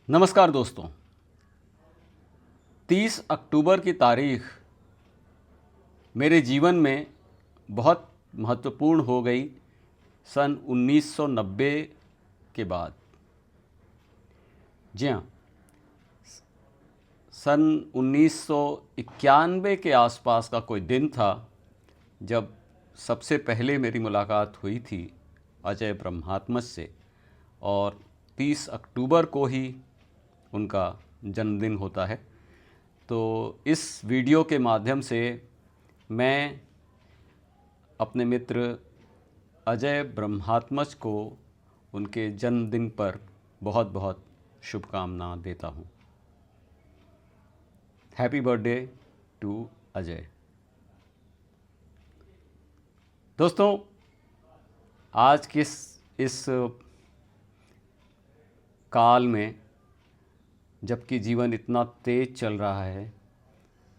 नमस्कार दोस्तों। 30 अक्टूबर की तारीख मेरे जीवन में बहुत महत्वपूर्ण हो गई सन 1990 के बाद। जी हाँ, सन 1991 के आसपास का कोई दिन था जब सबसे पहले मेरी मुलाकात हुई थी अजय ब्रह्मात्मज से, और 30 अक्टूबर को ही उनका जन्मदिन होता है। तो इस वीडियो के माध्यम से मैं अपने मित्र अजय ब्रह्मात्मज को उनके जन्मदिन पर बहुत बहुत शुभकामना देता हूँ। Happy birthday to Ajay. दोस्तों, आज के इस काल में, जबकि जीवन इतना तेज चल रहा है,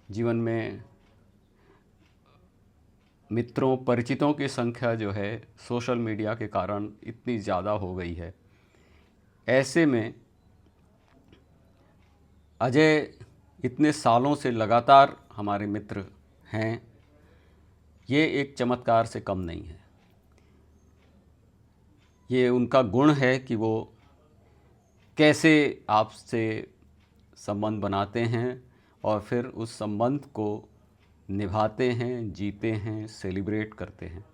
जीवन में मित्रों परिचितों की संख्या जो है सोशल मीडिया के कारण इतनी ज़्यादा हो गई है, ऐसे में अजय इतने सालों से लगातार हमारे मित्र हैं, ये एक चमत्कार से कम नहीं है। ये उनका गुण है कि वो कैसे आपसे संबंध बनाते हैं और फिर उस संबंध को निभाते हैं, जीते हैं, सेलिब्रेट करते हैं।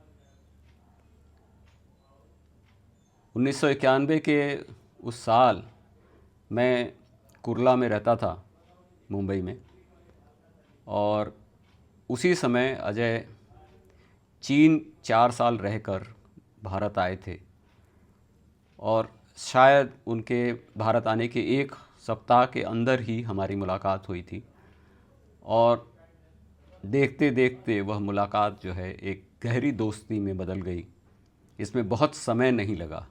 1991 के उस साल मैं कुर्ला में रहता था, मुंबई में, और उसी समय अजय चीन 4 साल रहकर भारत आए थे, और शायद उनके भारत आने के एक सप्ताह के अंदर ही हमारी मुलाकात हुई थी। और देखते देखते वह मुलाकात जो है एक गहरी दोस्ती में बदल गई। इसमें बहुत समय नहीं लगा।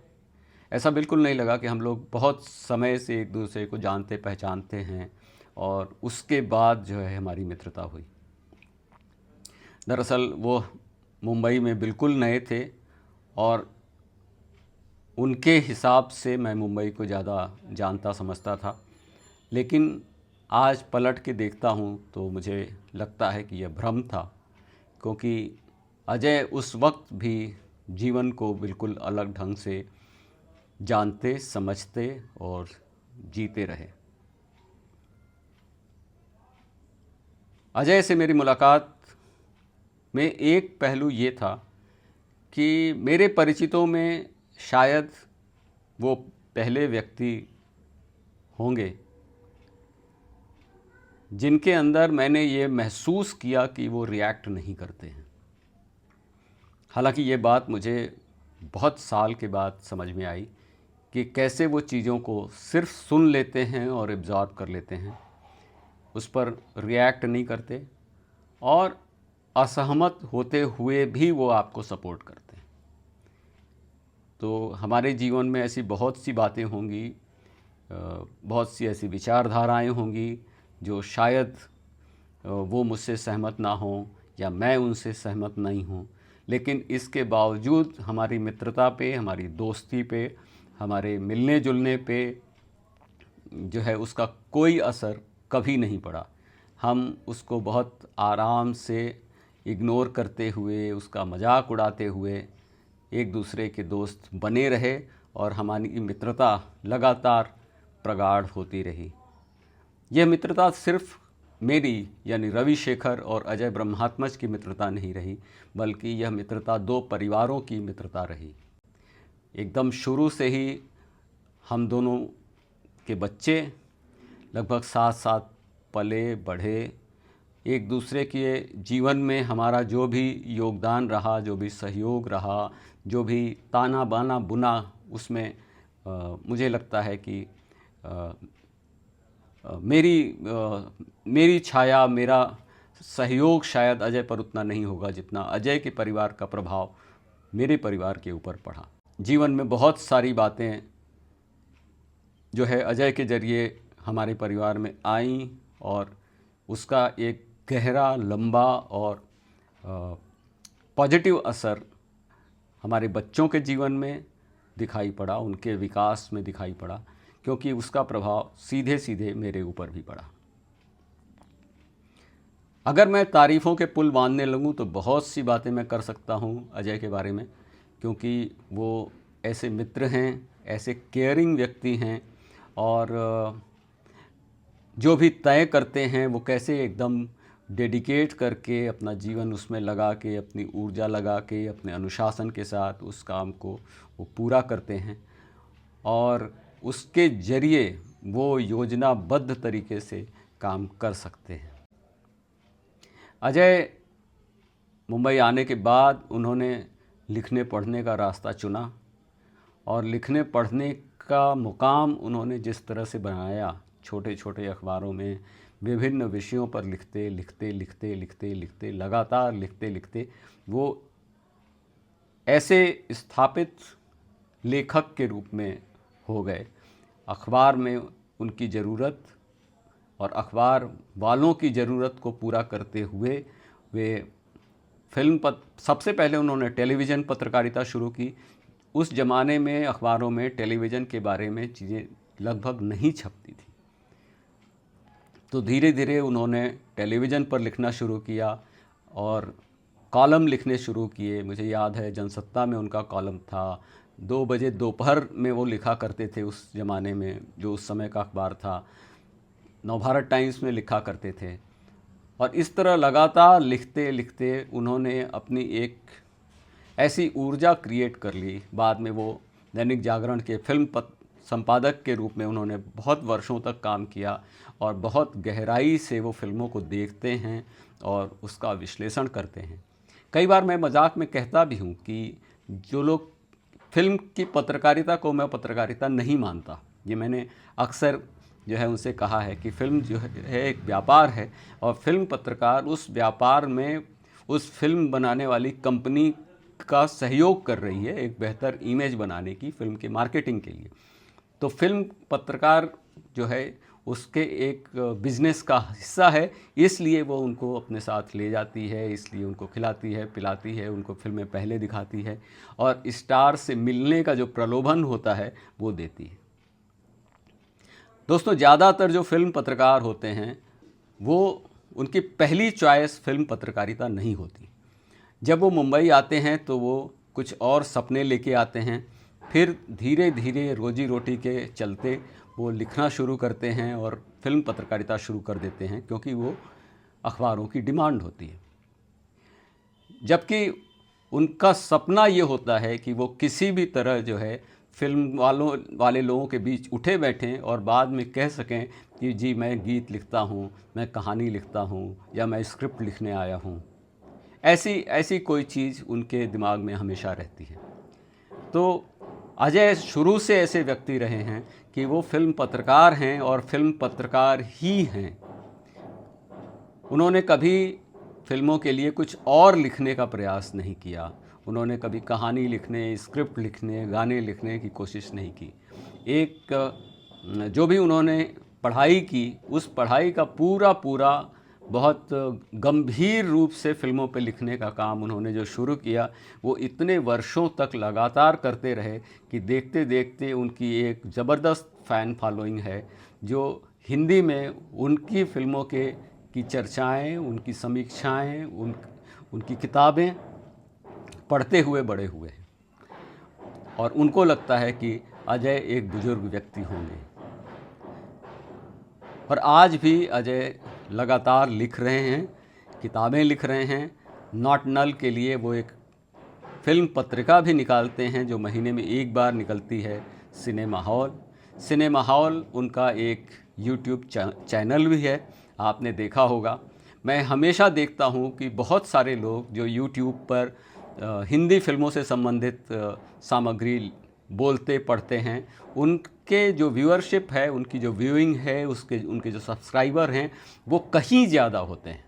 ऐसा बिल्कुल नहीं लगा कि हम लोग बहुत समय से एक दूसरे को जानते पहचानते हैं और उसके बाद जो है हमारी मित्रता हुई। दरअसल वो मुंबई में बिल्कुल नए थे और उनके हिसाब से मैं मुंबई को ज़्यादा जानता समझता था, लेकिन आज पलट के देखता हूँ तो मुझे लगता है कि यह भ्रम था, क्योंकि अजय उस वक्त भी जीवन को बिल्कुल अलग ढंग से जानते, समझते और जीते रहे। अजय से मेरी मुलाकात में एक पहलू ये था कि मेरे परिचितों में शायद वो पहले व्यक्ति होंगे जिनके अंदर मैंने ये महसूस किया कि वो रिएक्ट नहीं करते हैं। हालांकि ये बात मुझे बहुत साल के बाद समझ में आई कि कैसे वो चीज़ों को सिर्फ सुन लेते हैं और एब्जॉर्ब कर लेते हैं, उस पर रिएक्ट नहीं करते, और असहमत होते हुए भी वो आपको सपोर्ट करते हैं। तो हमारे जीवन में ऐसी बहुत सी बातें होंगी, बहुत सी ऐसी विचारधाराएं होंगी जो शायद वो मुझसे सहमत ना हों या मैं उनसे सहमत नहीं हूँ, लेकिन इसके बावजूद हमारी मित्रता पे, हमारी दोस्ती पे, हमारे मिलने जुलने पे जो है उसका कोई असर कभी नहीं पड़ा। हम उसको बहुत आराम से इग्नोर करते हुए, उसका मजाक उड़ाते हुए एक दूसरे के दोस्त बने रहे और हमारी मित्रता लगातार प्रगाढ़ होती रही। यह मित्रता सिर्फ मेरी यानी रवि शेखर और अजय ब्रह्मात्मज की मित्रता नहीं रही, बल्कि यह मित्रता दो परिवारों की मित्रता रही। एकदम शुरू से ही हम दोनों के बच्चे लगभग साथ साथ पले बढ़े। एक दूसरे के जीवन में हमारा जो भी योगदान रहा, जो भी सहयोग रहा, जो भी ताना बाना बुना, उसमें मुझे लगता है कि मेरी छाया, मेरा सहयोग शायद अजय पर उतना नहीं होगा जितना अजय के परिवार का प्रभाव मेरे परिवार के ऊपर पड़ा। जीवन में बहुत सारी बातें जो है अजय के ज़रिए हमारे परिवार में आईं और उसका एक गहरा, लंबा और पॉजिटिव असर हमारे बच्चों के जीवन में दिखाई पड़ा, उनके विकास में दिखाई पड़ा। क्योंकि उसका प्रभाव सीधे सीधे मेरे ऊपर भी पड़ा। अगर मैं तारीफ़ों के पुल बांधने लगूं तो बहुत सी बातें मैं कर सकता हूं अजय के बारे में, क्योंकि वो ऐसे मित्र हैं, ऐसे केयरिंग व्यक्ति हैं, और जो भी तय करते हैं वो कैसे एकदम डेडिकेट करके अपना जीवन उसमें लगा के, अपनी ऊर्जा लगा के, अपने अनुशासन के साथ उस काम को वो पूरा करते हैं, और उसके ज़रिए वो योजनाबद्ध तरीके से काम कर सकते हैं। अजय मुंबई आने के बाद उन्होंने लिखने पढ़ने का रास्ता चुना, और लिखने पढ़ने का मुकाम उन्होंने जिस तरह से बनाया, छोटे छोटे अखबारों में विभिन्न विषयों पर लिखते लिखते लिखते लिखते लिखते लगातार लिखते लिखते वो ऐसे स्थापित लेखक के रूप में हो गए। अखबार में उनकी ज़रूरत और अखबार वालों की ज़रूरत को पूरा करते हुए वे सबसे पहले उन्होंने टेलीविज़न पत्रकारिता शुरू की। उस ज़माने में अखबारों में टेलीविज़न के बारे में चीज़ें लगभग नहीं छपती थी, तो धीरे धीरे उन्होंने टेलीविज़न पर लिखना शुरू किया और कॉलम लिखने शुरू किए। मुझे याद है जनसत्ता में उनका कॉलम था, 2 बजे दोपहर में वो लिखा करते थे उस ज़माने में, जो उस समय का अखबार था। नवभारत टाइम्स में लिखा करते थे, और इस तरह लगातार लिखते लिखते उन्होंने अपनी एक ऐसी ऊर्जा क्रिएट कर ली। बाद में वो दैनिक जागरण के फिल्म संपादक के रूप में उन्होंने बहुत वर्षों तक काम किया, और बहुत गहराई से वो फिल्मों को देखते हैं और उसका विश्लेषण करते हैं। कई बार मैं मजाक में कहता भी हूँ कि जो लोग फिल्म की पत्रकारिता को मैं पत्रकारिता नहीं मानता, ये मैंने अक्सर जो है उनसे कहा है कि फिल्म जो है एक व्यापार है, और फिल्म पत्रकार उस व्यापार में उस फिल्म बनाने वाली कंपनी का सहयोग कर रही है एक बेहतर इमेज बनाने की, फिल्म के मार्केटिंग के लिए। तो फिल्म पत्रकार जो है उसके एक बिजनेस का हिस्सा है, इसलिए वो उनको अपने साथ ले जाती है, इसलिए उनको खिलाती है, पिलाती है, उनको फिल्में पहले दिखाती है, और स्टार से मिलने का जो प्रलोभन होता है वो देती है। दोस्तों, ज़्यादातर जो फिल्म पत्रकार होते हैं वो उनकी पहली चॉइस फिल्म पत्रकारिता नहीं होती। जब वो मुंबई आते हैं तो वो कुछ और सपने लेके आते हैं, फिर धीरे धीरे रोजी रोटी के चलते वो लिखना शुरू करते हैं और फिल्म पत्रकारिता शुरू कर देते हैं, क्योंकि वो अखबारों की डिमांड होती है। जबकि उनका सपना ये होता है कि वो किसी भी तरह जो है फिल्म वाले लोगों के बीच उठे बैठें और बाद में कह सकें कि जी मैं गीत लिखता हूँ, मैं कहानी लिखता हूँ, या मैं स्क्रिप्ट लिखने आया हूँ। ऐसी कोई चीज़ उनके दिमाग में हमेशा रहती है। तो अजय शुरू से ऐसे व्यक्ति रहे हैं कि वो फिल्म पत्रकार हैं और फिल्म पत्रकार ही हैं। उन्होंने कभी फिल्मों के लिए कुछ और लिखने का प्रयास नहीं किया। उन्होंने कभी कहानी लिखने, स्क्रिप्ट लिखने, गाने लिखने की कोशिश नहीं की। जो भी उन्होंने पढ़ाई की, उस पढ़ाई का पूरा बहुत गंभीर रूप से फिल्मों पे लिखने का काम उन्होंने जो शुरू किया, वो इतने वर्षों तक लगातार करते रहे कि देखते देखते उनकी एक ज़बरदस्त फ़ैन फॉलोइंग है, जो हिंदी में उनकी फिल्मों की चर्चाएं, उनकी समीक्षाएं, उनकी किताबें पढ़ते हुए बड़े हुए हैं, और उनको लगता है कि अजय एक बुजुर्ग व्यक्ति होंगे। और आज भी अजय लगातार लिख रहे हैं, किताबें लिख रहे हैं। नॉट नल के लिए वो एक फिल्म पत्रिका भी निकालते हैं जो महीने में एक बार निकलती है, सिनेमा हॉल उनका एक यूट्यूब चैनल भी है, आपने देखा होगा। मैं हमेशा देखता हूँ कि बहुत सारे लोग जो यूट्यूब पर हिंदी फिल्मों से संबंधित सामग्री बोलते पढ़ते हैं, उनके जो व्यूअरशिप है, उनकी जो व्यूइंग है, उनके जो सब्सक्राइबर हैं वो कहीं ज़्यादा होते हैं।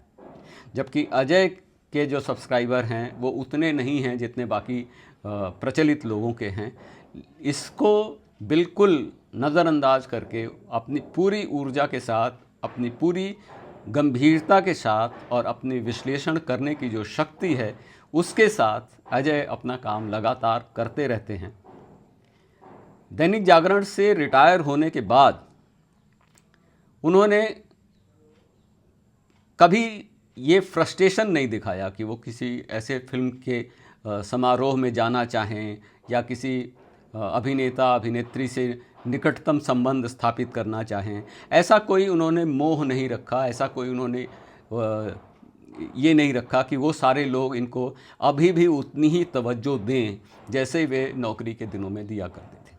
जबकि अजय के जो सब्सक्राइबर हैं वो उतने नहीं हैं जितने बाकी प्रचलित लोगों के हैं। इसको बिल्कुल नज़रअंदाज करके अपनी पूरी ऊर्जा के साथ, अपनी पूरी गंभीरता के साथ और अपनी विश्लेषण करने की जो शक्ति है उसके साथ अजय अपना काम लगातार करते रहते हैं। दैनिक जागरण से रिटायर होने के बाद उन्होंने कभी ये फ्रस्ट्रेशन नहीं दिखाया कि वो किसी ऐसे फिल्म के समारोह में जाना चाहें या किसी अभिनेता अभिनेत्री से निकटतम संबंध स्थापित करना चाहें। ऐसा कोई उन्होंने मोह नहीं रखा, ऐसा कोई उन्होंने ये नहीं रखा कि वो सारे लोग इनको अभी भी उतनी ही तवज्जो दें जैसे वे नौकरी के दिनों में दिया करते थे।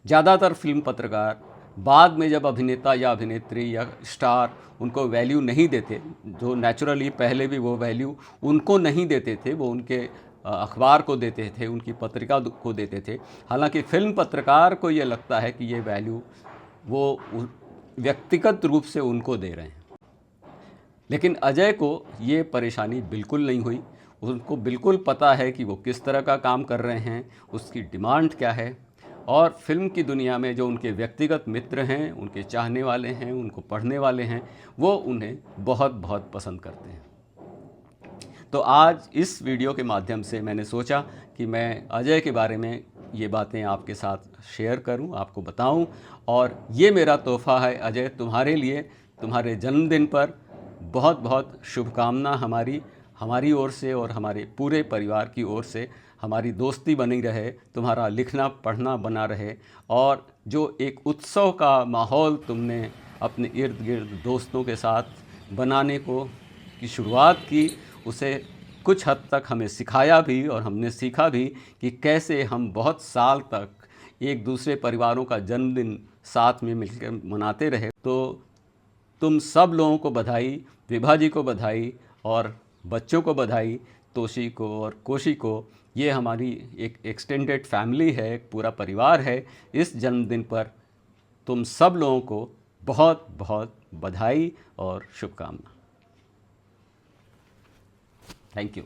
ज़्यादातर फिल्म पत्रकार बाद में जब अभिनेता या अभिनेत्री या स्टार उनको वैल्यू नहीं देते, जो नेचुरली पहले भी वो वैल्यू उनको नहीं देते थे, वो उनके अखबार को देते थे, उनकी पत्रिका को देते थे। हालांकि फिल्म पत्रकार को ये लगता है कि ये वैल्यू वो व्यक्तिगत रूप से उनको दे रहे हैं। लेकिन अजय को ये परेशानी बिल्कुल नहीं हुई। उनको बिल्कुल पता है कि वो किस तरह का काम कर रहे हैं, उसकी डिमांड क्या है, और फिल्म की दुनिया में जो उनके व्यक्तिगत मित्र हैं, उनके चाहने वाले हैं, उनको पढ़ने वाले हैं, वो उन्हें बहुत बहुत पसंद करते हैं। तो आज इस वीडियो के माध्यम से मैंने सोचा कि मैं अजय के बारे में ये बातें आपके साथ शेयर करूं, आपको बताऊं, और ये मेरा तोहफ़ा है अजय तुम्हारे लिए, तुम्हारे जन्मदिन पर बहुत बहुत शुभकामना हमारी ओर से और हमारे पूरे परिवार की ओर से। हमारी दोस्ती बनी रहे, तुम्हारा लिखना पढ़ना बना रहे, और जो एक उत्सव का माहौल तुमने अपने इर्द गिर्द दोस्तों के साथ बनाने की शुरुआत की, उसे कुछ हद तक हमें सिखाया भी और हमने सीखा भी कि कैसे हम बहुत साल तक एक दूसरे परिवारों का जन्मदिन साथ में मिलकर मनाते रहे। तो तुम सब लोगों को बधाई, विभा जी को बधाई और बच्चों को बधाई, तोशी को और कोशी को। ये हमारी एक एक्सटेंडेड फैमिली है, एक पूरा परिवार है। इस जन्मदिन पर तुम सब लोगों को बहुत बहुत बधाई और शुभकामना। Thank you.